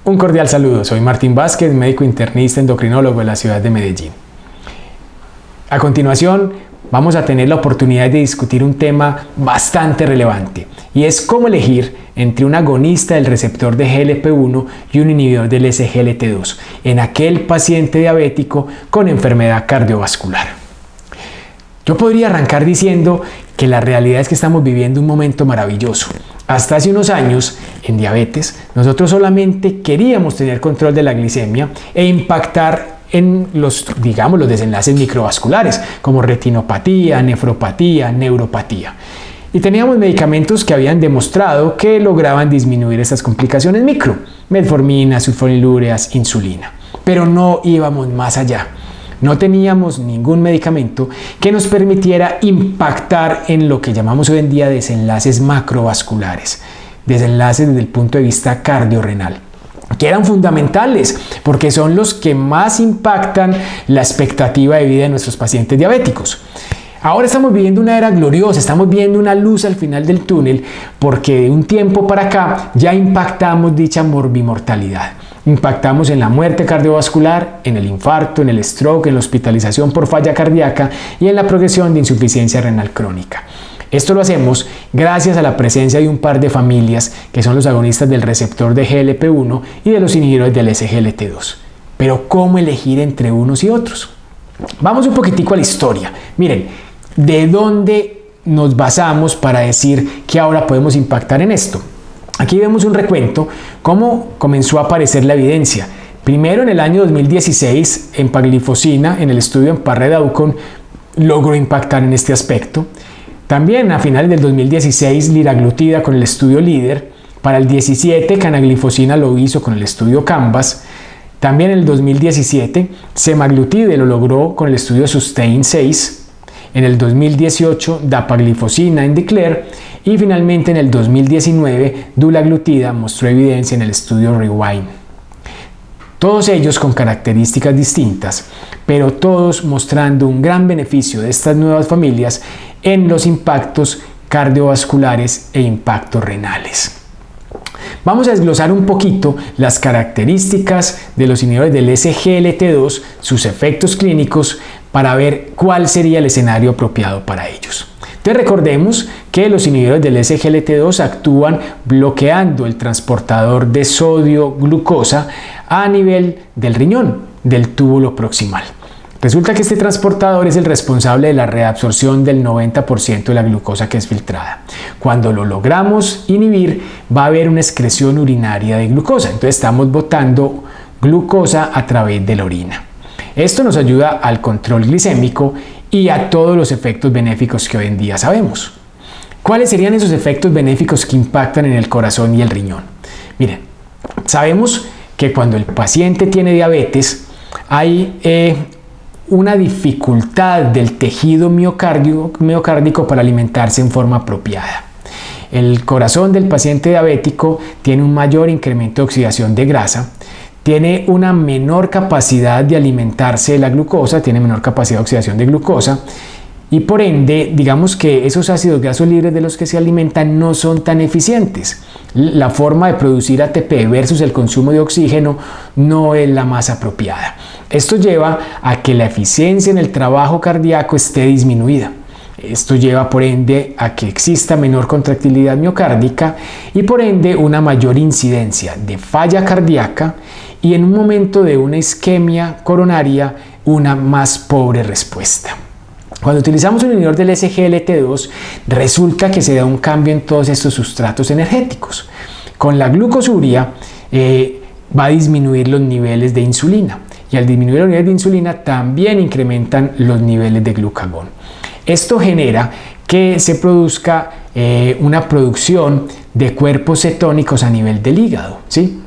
Un cordial saludo, soy Martín Vázquez, médico internista endocrinólogo de la ciudad de Medellín. A continuación, vamos a tener la oportunidad de discutir un tema bastante relevante y es cómo elegir entre un agonista del receptor de GLP-1 y un inhibidor del SGLT2 en aquel paciente diabético con enfermedad cardiovascular. Yo podría arrancar diciendo que la realidad es que estamos viviendo un momento maravilloso. Hasta hace unos años, en diabetes, nosotros solamente queríamos tener control de la glicemia e impactar en los desenlaces microvasculares, como retinopatía, nefropatía, neuropatía. Y teníamos medicamentos que habían demostrado que lograban disminuir estas complicaciones micro, metformina, sulfonilureas, insulina. Pero no íbamos más allá. No teníamos ningún medicamento que nos permitiera impactar en lo que llamamos hoy en día desenlaces macrovasculares, desenlaces desde el punto de vista cardiorrenal, que eran fundamentales porque son los que más impactan la expectativa de vida de nuestros pacientes diabéticos. Ahora estamos viviendo una era gloriosa, estamos viendo una luz al final del túnel porque de un tiempo para acá ya impactamos dicha morbimortalidad. Impactamos en la muerte cardiovascular, en el infarto, en el stroke, en la hospitalización por falla cardíaca y en la progresión de insuficiencia renal crónica. Esto lo hacemos gracias a la presencia de un par de familias que son los agonistas del receptor de GLP-1 y de los inhibidores del SGLT2. Pero ¿cómo elegir entre unos y otros? Vamos un poquitico a la historia. Miren, ¿de dónde nos basamos para decir que ahora podemos impactar en esto? Aquí vemos un recuento, cómo comenzó a aparecer la evidencia. Primero, en el año 2016, empaglifosina, en el estudio EMPA-RED-AUCON, logró impactar en este aspecto. También a finales del 2016, liraglutida con el estudio LEADER. Para el 17, canaglifosina lo hizo con el estudio CANVAS. También en el 2017, semaglutide lo logró con el estudio SUSTAIN 6. En el 2018, dapaglifosina en DECLARE. Y finalmente en el 2019, dulaglutida mostró evidencia en el estudio REWIND. Todos ellos con características distintas, pero todos mostrando un gran beneficio de estas nuevas familias en los impactos cardiovasculares e impactos renales. Vamos a desglosar un poquito las características de los inhibidores del SGLT2, sus efectos clínicos, para ver cuál sería el escenario apropiado para ellos. Entonces recordemos que los inhibidores del SGLT2 actúan bloqueando el transportador de sodio-glucosa a nivel del riñón, del túbulo proximal. Resulta que este transportador es el responsable de la reabsorción del 90% de la glucosa que es filtrada. Cuando lo logramos inhibir, va a haber una excreción urinaria de glucosa. Entonces estamos botando glucosa a través de la orina. Esto nos ayuda al control glicémico y a todos los efectos benéficos que hoy en día sabemos. ¿Cuáles serían esos efectos benéficos que impactan en el corazón y el riñón? Miren, sabemos que cuando el paciente tiene diabetes hay una dificultad del tejido miocárdico para alimentarse en forma apropiada. El corazón del paciente diabético tiene un mayor incremento de oxidación de grasa, tiene una menor capacidad de alimentarse de la glucosa, tiene menor capacidad de oxidación de glucosa y por ende, digamos que esos ácidos grasos libres de los que se alimentan no son tan eficientes. La forma de producir ATP versus el consumo de oxígeno no es la más apropiada. Esto lleva a que la eficiencia en el trabajo cardíaco esté disminuida. Esto lleva por ende a que exista menor contractilidad miocárdica y por ende una mayor incidencia de falla cardíaca y en un momento de una isquemia coronaria una más pobre respuesta. Cuando utilizamos un inhibidor del SGLT2 resulta que se da un cambio en todos estos sustratos energéticos. Con la glucosuria va a disminuir los niveles de insulina y al disminuir los niveles de insulina también incrementan los niveles de glucagón. Esto genera que se produzca una producción de cuerpos cetónicos a nivel del hígado, ¿sí?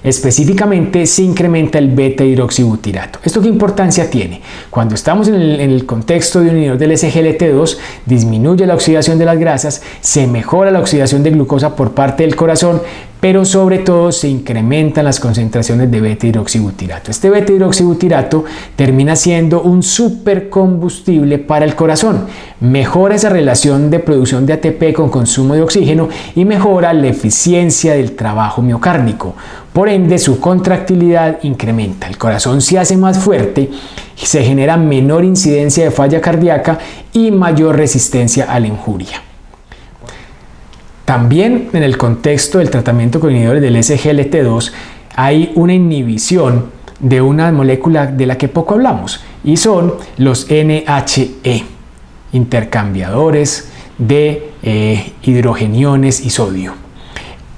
Específicamente se incrementa el beta-hidroxibutirato. ¿Esto qué importancia tiene? Cuando estamos en el contexto de un inhibidor del SGLT2, disminuye la oxidación de las grasas, se mejora la oxidación de glucosa por parte del corazón, pero sobre todo se incrementan las concentraciones de beta-hidroxibutirato. Este beta-hidroxibutirato termina siendo un supercombustible para el corazón, mejora esa relación de producción de ATP con consumo de oxígeno y mejora la eficiencia del trabajo miocárdico. Por ende, su contractilidad incrementa, el corazón se hace más fuerte, se genera menor incidencia de falla cardíaca y mayor resistencia a la injuria. También en el contexto del tratamiento con inhibidores del SGLT2 hay una inhibición de una molécula de la que poco hablamos y son los NHE, intercambiadores de hidrogeniones y sodio.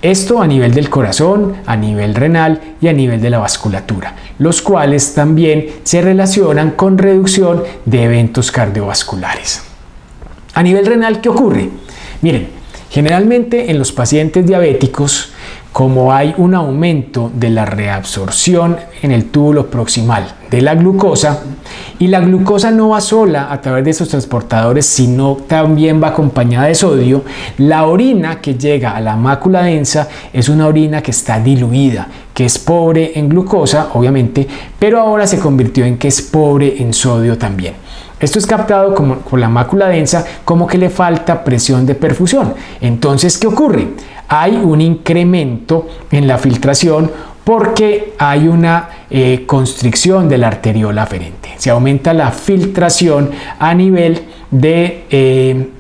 Esto a nivel del corazón, a nivel renal y a nivel de la vasculatura, los cuales también se relacionan con reducción de eventos cardiovasculares. A nivel renal, ¿qué ocurre? Miren, generalmente en los pacientes diabéticos, como hay un aumento de la reabsorción en el túbulo proximal de la glucosa, y la glucosa no va sola a través de esos transportadores, sino también va acompañada de sodio, la orina que llega a la mácula densa es una orina que está diluida, que es pobre en glucosa, obviamente, pero ahora se convirtió en que es pobre en sodio también. Esto es captado por la mácula densa como que le falta presión de perfusión. Entonces, ¿qué ocurre? Hay un incremento en la filtración porque hay una constricción de la arteriola aferente. Se aumenta la filtración a nivel del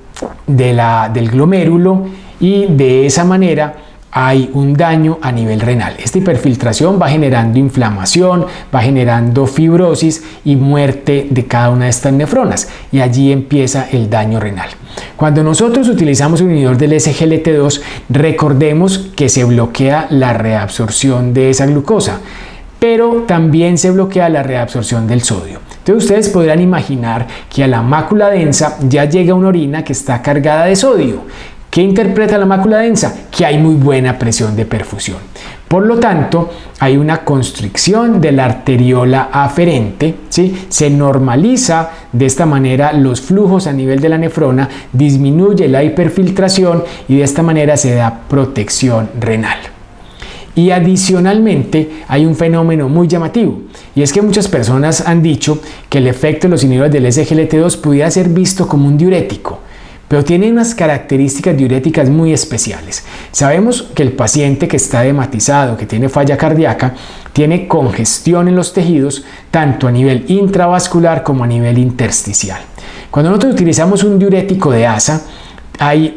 glomérulo y de esa manera hay un daño a nivel renal. Esta hiperfiltración va generando inflamación, va generando fibrosis y muerte de cada una de estas nefronas y allí empieza el daño renal. Cuando nosotros utilizamos un inhibidor del SGLT2, recordemos que se bloquea la reabsorción de esa glucosa, pero también se bloquea la reabsorción del sodio. Entonces ustedes podrán imaginar que a la mácula densa ya llega una orina que está cargada de sodio. ¿Qué interpreta la mácula densa? Que hay muy buena presión de perfusión. Por lo tanto, hay una constricción de la arteriola aferente, ¿sí? Se normaliza de esta manera los flujos a nivel de la nefrona, disminuye la hiperfiltración y de esta manera se da protección renal. Y adicionalmente hay un fenómeno muy llamativo y es que muchas personas han dicho que el efecto de los inhibidores del SGLT2 pudiera ser visto como un diurético, pero tiene unas características diuréticas muy especiales. Sabemos que el paciente que está edematizado, que tiene falla cardíaca, tiene congestión en los tejidos, tanto a nivel intravascular como a nivel intersticial. Cuando nosotros utilizamos un diurético de ASA, hay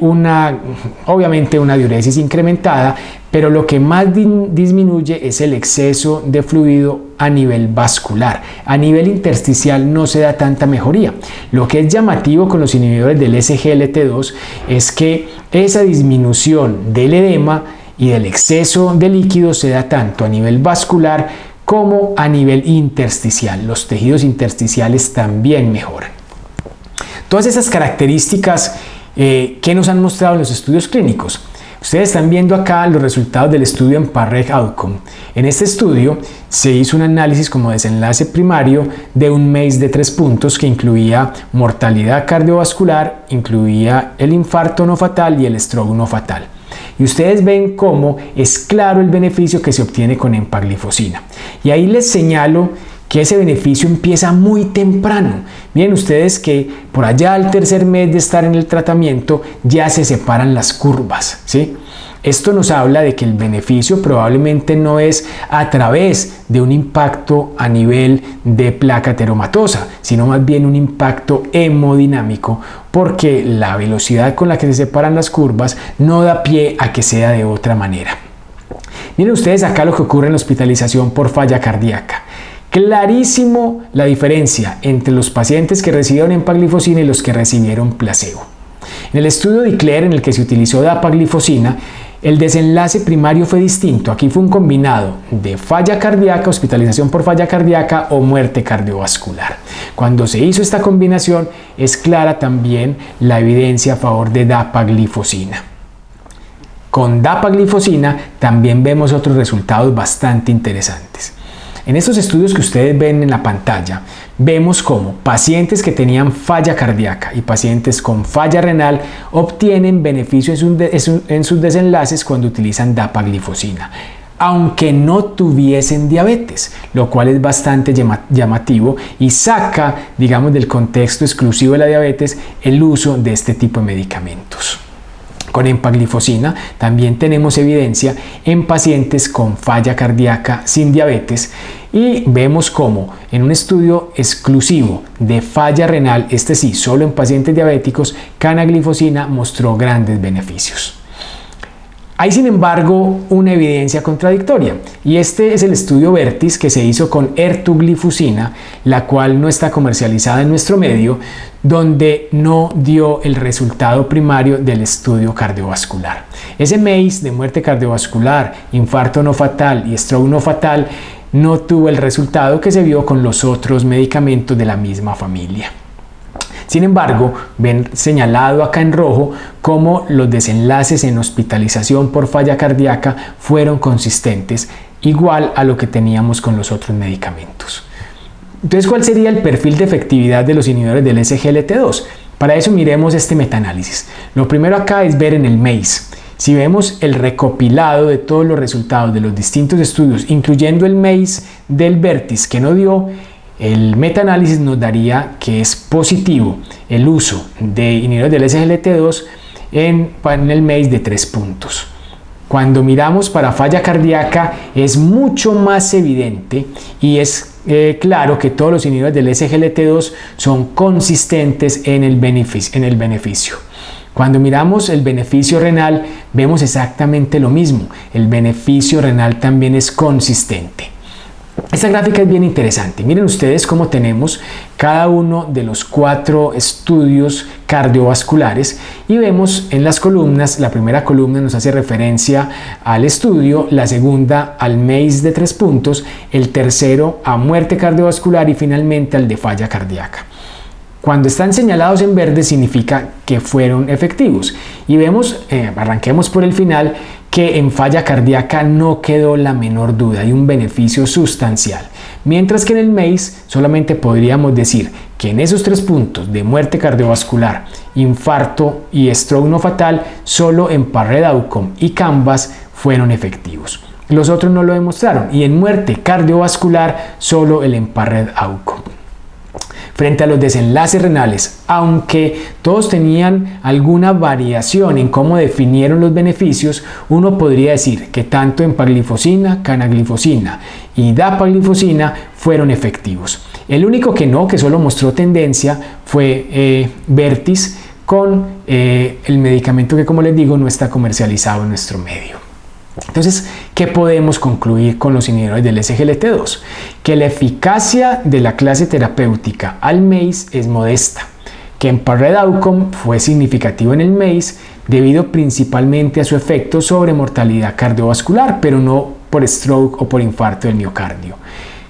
obviamente una diuresis incrementada, pero lo que más disminuye es el exceso de fluido a nivel vascular. A nivel intersticial no se da tanta mejoría. Lo que es llamativo con los inhibidores del SGLT2 es que esa disminución del edema y del exceso de líquido se da tanto a nivel vascular como a nivel intersticial. Los tejidos intersticiales también mejoran. Todas esas características que nos han mostrado en los estudios clínicos. Ustedes están viendo acá los resultados del estudio EMPA-REG OUTCOME. En este estudio se hizo un análisis como desenlace primario de un MACE de 3 puntos que incluía mortalidad cardiovascular, incluía el infarto no fatal y el stroke no fatal. Y ustedes ven cómo es claro el beneficio que se obtiene con empaglifosina. Y ahí les señalo que ese beneficio empieza muy temprano. Miren ustedes que por allá al tercer mes de estar en el tratamiento ya se separan las curvas, ¿sí? Esto nos habla de que el beneficio probablemente no es a través de un impacto a nivel de placa ateromatosa, sino más bien un impacto hemodinámico, porque la velocidad con la que se separan las curvas no da pie a que sea de otra manera. Miren ustedes acá lo que ocurre en la hospitalización por falla cardíaca. Clarísimo la diferencia entre los pacientes que recibieron empaglifosina y los que recibieron placebo. En el estudio de DECLARE, en el que se utilizó dapaglifosina, el desenlace primario fue distinto. Aquí fue un combinado de falla cardíaca, hospitalización por falla cardíaca o muerte cardiovascular. Cuando se hizo esta combinación, es clara también la evidencia a favor de dapaglifosina. Con dapaglifosina también vemos otros resultados bastante interesantes. En estos estudios que ustedes ven en la pantalla, vemos cómo pacientes que tenían falla cardíaca y pacientes con falla renal obtienen beneficio en sus desenlaces cuando utilizan dapaglifosina, aunque no tuviesen diabetes, lo cual es bastante llamativo y saca, digamos, del contexto exclusivo de la diabetes el uso de este tipo de medicamentos. Con empaglifosina también tenemos evidencia en pacientes con falla cardíaca sin diabetes y vemos cómo en un estudio exclusivo de falla renal, este sí, solo en pacientes diabéticos, canaglifosina mostró grandes beneficios. Hay, sin embargo, una evidencia contradictoria y este es el estudio VERTIS que se hizo con ertuglifosina, la cual no está comercializada en nuestro medio, donde no dio el resultado primario del estudio cardiovascular. Ese MACE de muerte cardiovascular, infarto no fatal y stroke no fatal no tuvo el resultado que se vio con los otros medicamentos de la misma familia. Sin embargo, ven señalado acá en rojo cómo los desenlaces en hospitalización por falla cardíaca fueron consistentes, igual a lo que teníamos con los otros medicamentos. Entonces, ¿cuál sería el perfil de efectividad de los inhibidores del SGLT2? Para eso miremos este metaanálisis. Lo primero acá es ver en el MACE. Si vemos el recopilado de todos los resultados de los distintos estudios, incluyendo el MACE del VERTIS que no dio, el metaanálisis nos daría que es positivo el uso de inhibidores del SGLT2 en el MACE de 3 puntos. Cuando miramos para falla cardíaca es mucho más evidente y es claro que todos los inhibidores del SGLT2 son consistentes en el beneficio. Cuando miramos el beneficio renal vemos exactamente lo mismo, el beneficio renal también es consistente. Esta gráfica es bien interesante. Miren ustedes cómo tenemos cada uno de los 4 estudios cardiovasculares y vemos en las columnas, la primera columna nos hace referencia al estudio, la segunda al MACE de 3 puntos, el tercero a muerte cardiovascular y finalmente al de falla cardíaca. Cuando están señalados en verde significa que fueron efectivos y vemos, arranquemos por el final, que en falla cardíaca no quedó la menor duda, hay un beneficio sustancial, mientras que en el MACE solamente podríamos decir que en esos 3 puntos de muerte cardiovascular, infarto y stroke no fatal, solo EMPA-RED OUTCOME y CANVAS fueron efectivos. Los otros no lo demostraron y en muerte cardiovascular solo el EMPA-RED OUTCOME. Frente a los desenlaces renales, aunque todos tenían alguna variación en cómo definieron los beneficios, uno podría decir que tanto empaglifosina, canaglifosina y dapaglifosina fueron efectivos. El único que no, que solo mostró tendencia, fue VERTIS con el medicamento que, como les digo, no está comercializado en nuestro medio. Entonces, ¿qué podemos concluir con los inhibidores del SGLT2? Que la eficacia de la clase terapéutica al MACE es modesta, que EMPA-RED OUTCOME fue significativo en el MACE debido principalmente a su efecto sobre mortalidad cardiovascular, pero no por stroke o por infarto del miocardio.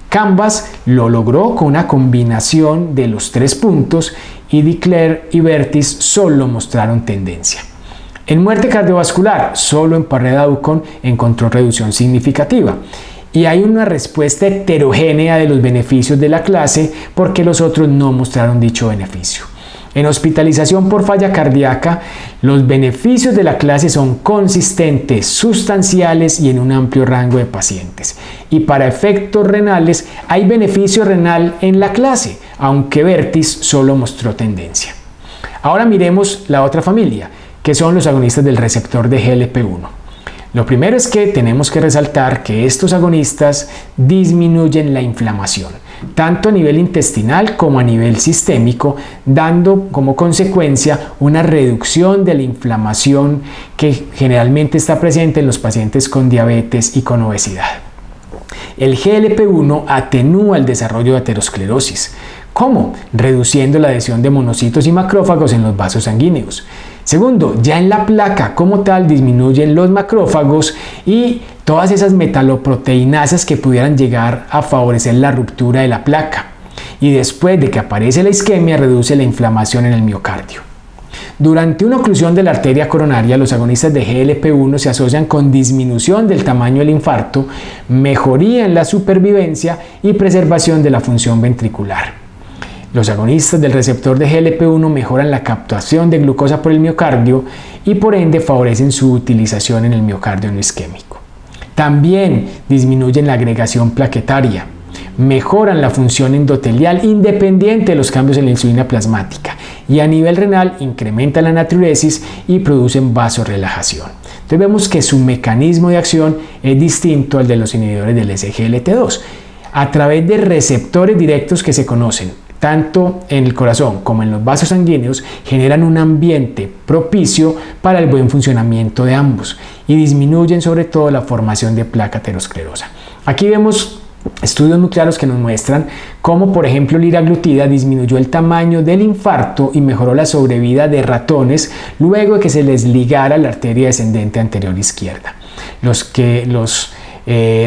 CANVAS lo logró con una combinación de los 3 puntos y DECLARE y VERTIS solo mostraron tendencia. En muerte cardiovascular, solo EMPA-RED OUTCOME encontró reducción significativa y hay una respuesta heterogénea de los beneficios de la clase porque los otros no mostraron dicho beneficio. En hospitalización por falla cardíaca, los beneficios de la clase son consistentes, sustanciales y en un amplio rango de pacientes. Y para efectos renales, hay beneficio renal en la clase, aunque VERTIS solo mostró tendencia. Ahora miremos la otra familia, que son los agonistas del receptor de GLP-1. Lo primero es que tenemos que resaltar que estos agonistas disminuyen la inflamación, tanto a nivel intestinal como a nivel sistémico, dando como consecuencia una reducción de la inflamación que generalmente está presente en los pacientes con diabetes y con obesidad. El GLP-1 atenúa el desarrollo de aterosclerosis. ¿Cómo? Reduciendo la adhesión de monocitos y macrófagos en los vasos sanguíneos. Segundo, ya en la placa como tal disminuyen los macrófagos y todas esas metaloproteinasas que pudieran llegar a favorecer la ruptura de la placa. Y después de que aparece la isquemia, reduce la inflamación en el miocardio. Durante una oclusión de la arteria coronaria, los agonistas de GLP-1 se asocian con disminución del tamaño del infarto, mejoría en la supervivencia y preservación de la función ventricular. Los agonistas del receptor de GLP-1 mejoran la captación de glucosa por el miocardio y por ende favorecen su utilización en el miocardio no isquémico. También disminuyen la agregación plaquetaria, mejoran la función endotelial independiente de los cambios en la insulina plasmática y a nivel renal incrementan la natriuresis y producen vasorelajación. Entonces vemos que su mecanismo de acción es distinto al de los inhibidores del SGLT2. A través de receptores directos que se conocen tanto en el corazón como en los vasos sanguíneos, generan un ambiente propicio para el buen funcionamiento de ambos y disminuyen sobre todo la formación de placa aterosclerosa. Aquí vemos estudios muy claros que nos muestran cómo, por ejemplo, liraglutida disminuyó el tamaño del infarto y mejoró la sobrevida de ratones luego de que se les ligara la arteria descendente anterior izquierda. Los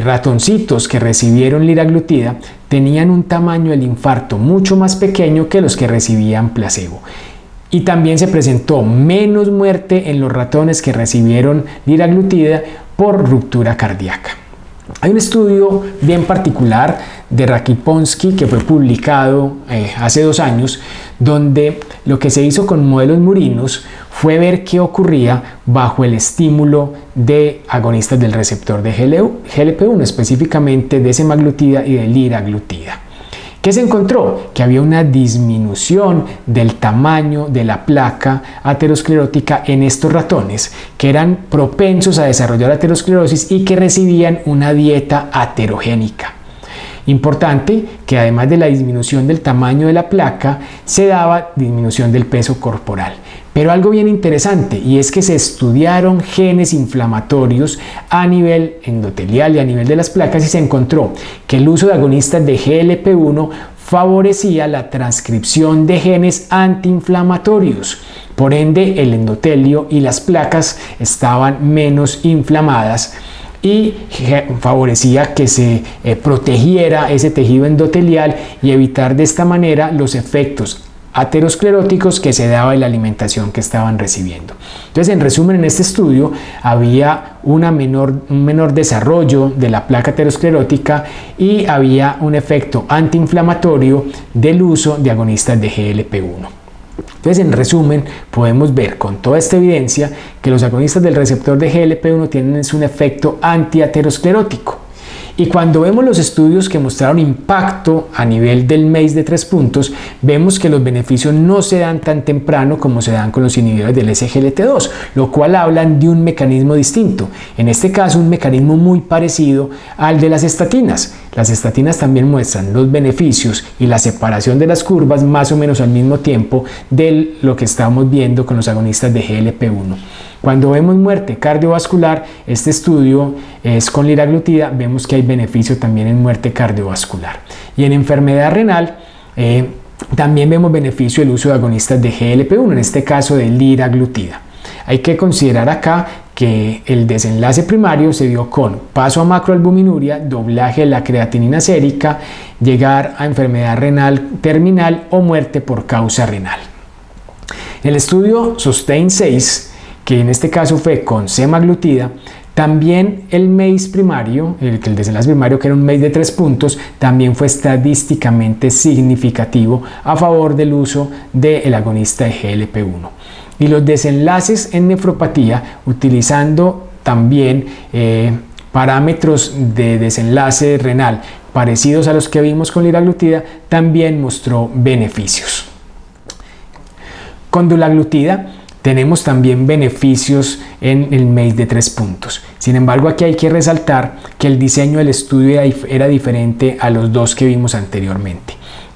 ratoncitos que recibieron liraglutida tenían un tamaño del infarto mucho más pequeño que los que recibían placebo. Y también se presentó menos muerte en los ratones que recibieron liraglutida por ruptura cardíaca. Hay un estudio bien particular de Rakiponsky que fue publicado hace 2 años, donde lo que se hizo con modelos murinos fue ver qué ocurría bajo el estímulo de agonistas del receptor de GLP-1, específicamente de semaglutida y de liraglutida. ¿Qué se encontró? Que había una disminución del tamaño de la placa aterosclerótica en estos ratones que eran propensos a desarrollar aterosclerosis y que recibían una dieta aterogénica. Importante que además de la disminución del tamaño de la placa, se daba disminución del peso corporal. Pero algo bien interesante, y es que se estudiaron genes inflamatorios a nivel endotelial y a nivel de las placas y se encontró que el uso de agonistas de GLP-1 favorecía la transcripción de genes antiinflamatorios. Por ende, el endotelio y las placas estaban menos inflamadas y favorecía que se protegiera ese tejido endotelial y evitar de esta manera los efectos ateroscleróticos que se daba en la alimentación que estaban recibiendo. Entonces, en resumen, en este estudio había un menor desarrollo de la placa aterosclerótica y había un efecto antiinflamatorio del uso de agonistas de GLP-1. Entonces, en resumen, podemos ver con toda esta evidencia que los agonistas del receptor de GLP-1 tienen un efecto antiaterosclerótico. Y cuando vemos los estudios que mostraron impacto a nivel del MACE de 3 puntos, vemos que los beneficios no se dan tan temprano como se dan con los inhibidores del SGLT2, lo cual hablan de un mecanismo distinto. En este caso, un mecanismo muy parecido al de las estatinas. Las estatinas también muestran los beneficios y la separación de las curvas más o menos al mismo tiempo de lo que estamos viendo con los agonistas de GLP-1. Cuando vemos muerte cardiovascular, este estudio es con liraglutida, vemos que hay beneficio también en muerte cardiovascular. Y en enfermedad renal, también vemos beneficio del uso de agonistas de GLP-1, en este caso de liraglutida. Hay que considerar acá que el desenlace primario se dio con paso a macroalbuminuria, doblaje de la creatinina sérica, llegar a enfermedad renal terminal o muerte por causa renal. En el estudio SUSTAIN 6, que en este caso fue con semaglutida, también el MACE primario, el desenlace primario que era un MACE de 3 puntos, también fue estadísticamente significativo a favor del uso del agonista de GLP-1. Y los desenlaces en nefropatía, utilizando también parámetros de desenlace renal parecidos a los que vimos con liraglutida, también mostró beneficios. Con dulaglutida tenemos también beneficios en el MACE de 3 puntos. Sin embargo, aquí hay que resaltar que el diseño del estudio era diferente a los 2 que vimos anteriormente.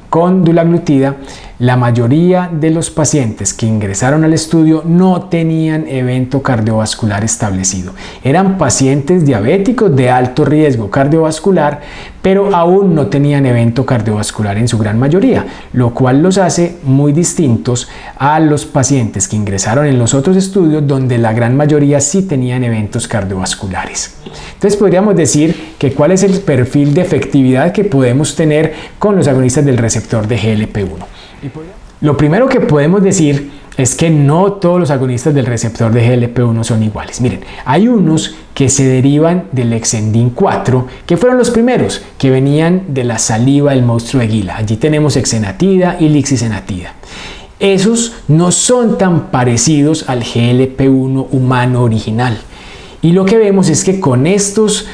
Con dulaglutida, la mayoría de los pacientes que ingresaron al estudio no tenían evento cardiovascular establecido. Eran pacientes diabéticos de alto riesgo cardiovascular, pero aún no tenían evento cardiovascular en su gran mayoría, lo cual los hace muy distintos a los pacientes que ingresaron en los otros estudios donde la gran mayoría sí tenían eventos cardiovasculares. Entonces podríamos decir que cuál es el perfil de efectividad que podemos tener con los agonistas del receptor de GLP-1. Lo primero que podemos decir es que no todos los agonistas del receptor de GLP-1 son iguales. Miren, hay unos que se derivan del Exendin 4, que fueron los primeros, que venían de la saliva del monstruo de Gila. Allí tenemos exenatida y lixisenatida. Esos no son tan parecidos al GLP-1 humano original. Y lo que vemos es que con estas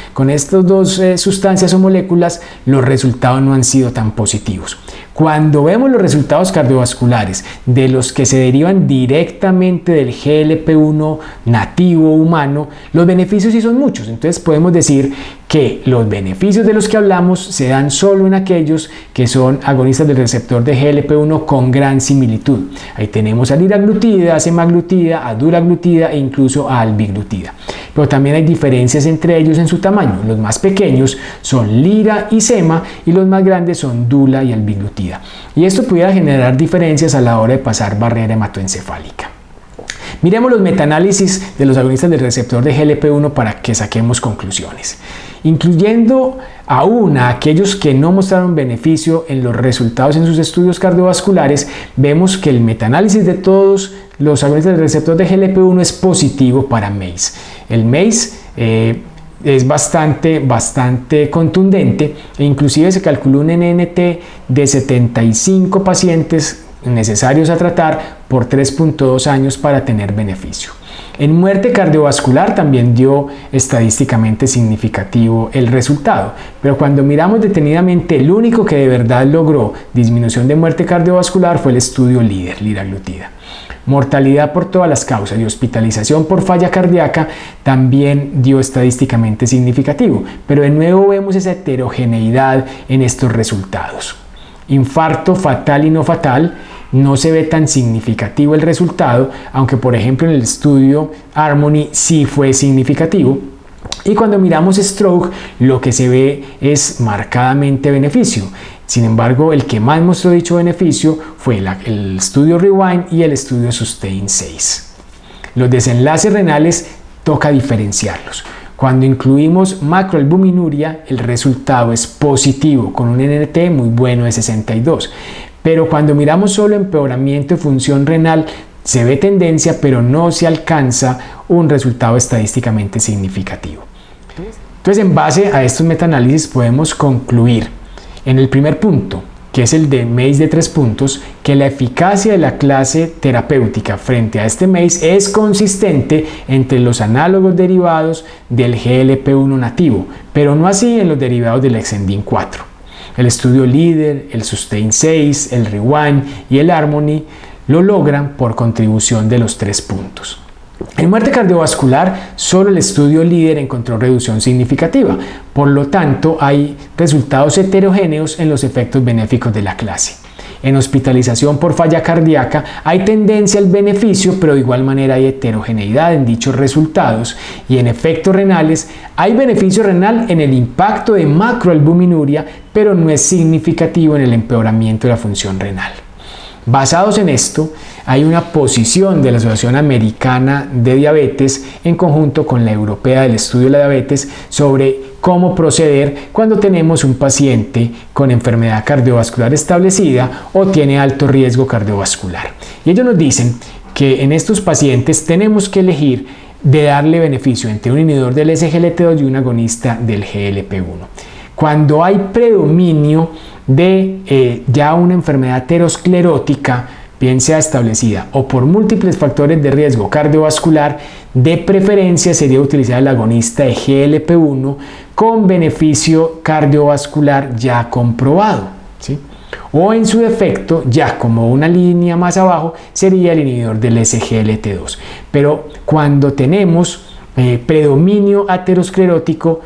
dos sustancias o moléculas los resultados no han sido tan positivos. Cuando vemos los resultados cardiovasculares de los que se derivan directamente del GLP-1 nativo humano, los beneficios sí son muchos. Entonces podemos decir que los beneficios de los que hablamos se dan solo en aquellos que son agonistas del receptor de GLP-1 con gran similitud. Ahí tenemos a liraglutida, a semaglutida, a dulaglutida e incluso a albiglutida. Pero también hay diferencias entre ellos en su tamaño. Los más pequeños son lira y sema y los más grandes son dula y albiglutida. Y esto pudiera generar diferencias a la hora de pasar barrera hematoencefálica. Miremos los metaanálisis de los agonistas del receptor de GLP-1 para que saquemos conclusiones. Incluyendo aún a aquellos que no mostraron beneficio en los resultados en sus estudios cardiovasculares, vemos que el metaanálisis de todos los agonistas del receptor de GLP-1 es positivo para MACE. El MACE es bastante contundente e inclusive se calculó un NNT de 75 pacientes necesarios a tratar por 3.2 años para tener beneficio. En muerte cardiovascular también dio estadísticamente significativo el resultado, pero cuando miramos detenidamente, el único que de verdad logró disminución de muerte cardiovascular fue el estudio líder, liraglutida. Mortalidad por todas las causas y hospitalización por falla cardíaca también dio estadísticamente significativo, pero de nuevo vemos esa heterogeneidad en estos resultados. Infarto fatal y no fatal, no se ve tan significativo el resultado, aunque por ejemplo en el estudio Harmony sí fue significativo. Y cuando miramos stroke, lo que se ve es marcadamente beneficio. Sin embargo, el que más mostró dicho beneficio fue el estudio Rewind y el estudio Sustain 6. Los desenlaces renales toca diferenciarlos. Cuando incluimos macroalbuminuria, el resultado es positivo, con un NNT muy bueno de 62. Pero cuando miramos solo empeoramiento de función renal, se ve tendencia, pero no se alcanza un resultado estadísticamente significativo. Entonces, en base a estos metaanálisis podemos concluir en el primer punto, que es el de MACE de 3 puntos, que la eficacia de la clase terapéutica frente a este MACE es consistente entre los análogos derivados del GLP-1 nativo, pero no así en los derivados del Exendin 4. El estudio líder, el Sustain 6, el Rewind y el Harmony lo logran por contribución de los 3 puntos. En muerte cardiovascular, solo el estudio líder encontró reducción significativa, por lo tanto hay resultados heterogéneos en los efectos benéficos de la clase. En hospitalización por falla cardíaca hay tendencia al beneficio, pero de igual manera hay heterogeneidad en dichos resultados, y en efectos renales hay beneficio renal en el impacto de macroalbuminuria, pero no es significativo en el empeoramiento de la función renal. Basados en esto, hay una posición de la Asociación Americana de Diabetes en conjunto con la Europea del Estudio de la Diabetes sobre cómo proceder cuando tenemos un paciente con enfermedad cardiovascular establecida o tiene alto riesgo cardiovascular. Y ellos nos dicen que en estos pacientes tenemos que elegir de darle beneficio entre un inhibidor del SGLT2 y un agonista del GLP-1. Cuando hay predominio de ya una enfermedad aterosclerótica, bien sea establecida o por múltiples factores de riesgo cardiovascular, de preferencia sería utilizar el agonista de GLP-1 con beneficio cardiovascular ya comprobado, ¿sí? O en su defecto, ya como una línea más abajo, sería el inhibidor del SGLT2. Pero cuando tenemos predominio aterosclerótico,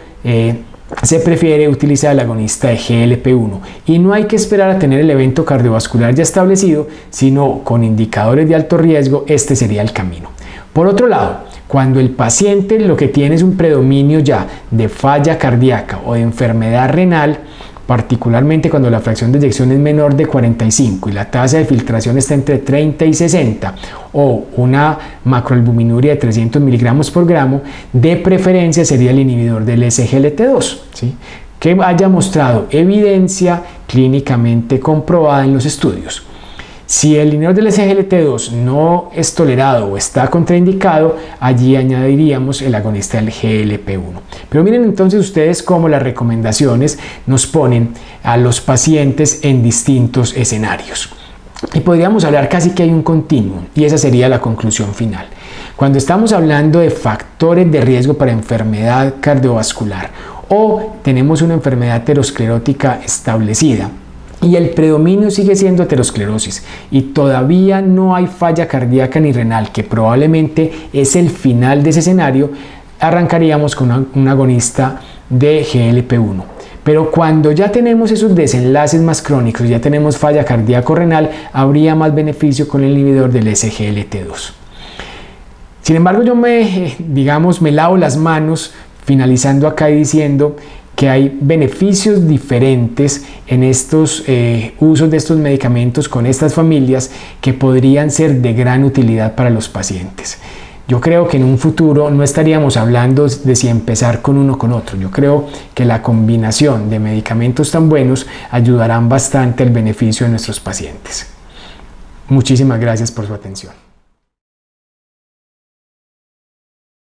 se prefiere utilizar el agonista de GLP-1 y no hay que esperar a tener el evento cardiovascular ya establecido, sino con indicadores de alto riesgo, este sería el camino. Por otro lado, cuando el paciente lo que tiene es un predominio ya de falla cardíaca o de enfermedad renal, particularmente cuando la fracción de eyección es menor de 45 y la tasa de filtración está entre 30 y 60 o una macroalbuminuria de 300 miligramos por gramo, de preferencia sería el inhibidor del SGLT2, ¿sí? Que haya mostrado evidencia clínicamente comprobada en los estudios. Si el inhibidor del SGLT2 no es tolerado o está contraindicado, allí añadiríamos el agonista del GLP-1. Pero miren entonces ustedes cómo las recomendaciones nos ponen a los pacientes en distintos escenarios. Y podríamos hablar casi que hay un continuum, y esa sería la conclusión final. Cuando estamos hablando de factores de riesgo para enfermedad cardiovascular o tenemos una enfermedad aterosclerótica establecida, y el predominio sigue siendo aterosclerosis y todavía no hay falla cardíaca ni renal, que probablemente es el final de ese escenario, arrancaríamos con un agonista de GLP-1. Pero cuando ya tenemos esos desenlaces más crónicos, ya tenemos falla cardíaco-renal, habría más beneficio con el inhibidor del SGLT2. Sin embargo, yo me lavo las manos finalizando acá y diciendo que hay beneficios diferentes en estos usos de estos medicamentos con estas familias que podrían ser de gran utilidad para los pacientes. Yo creo que en un futuro no estaríamos hablando de si empezar con uno o con otro. Yo creo que la combinación de medicamentos tan buenos ayudarán bastante al beneficio de nuestros pacientes. Muchísimas gracias por su atención.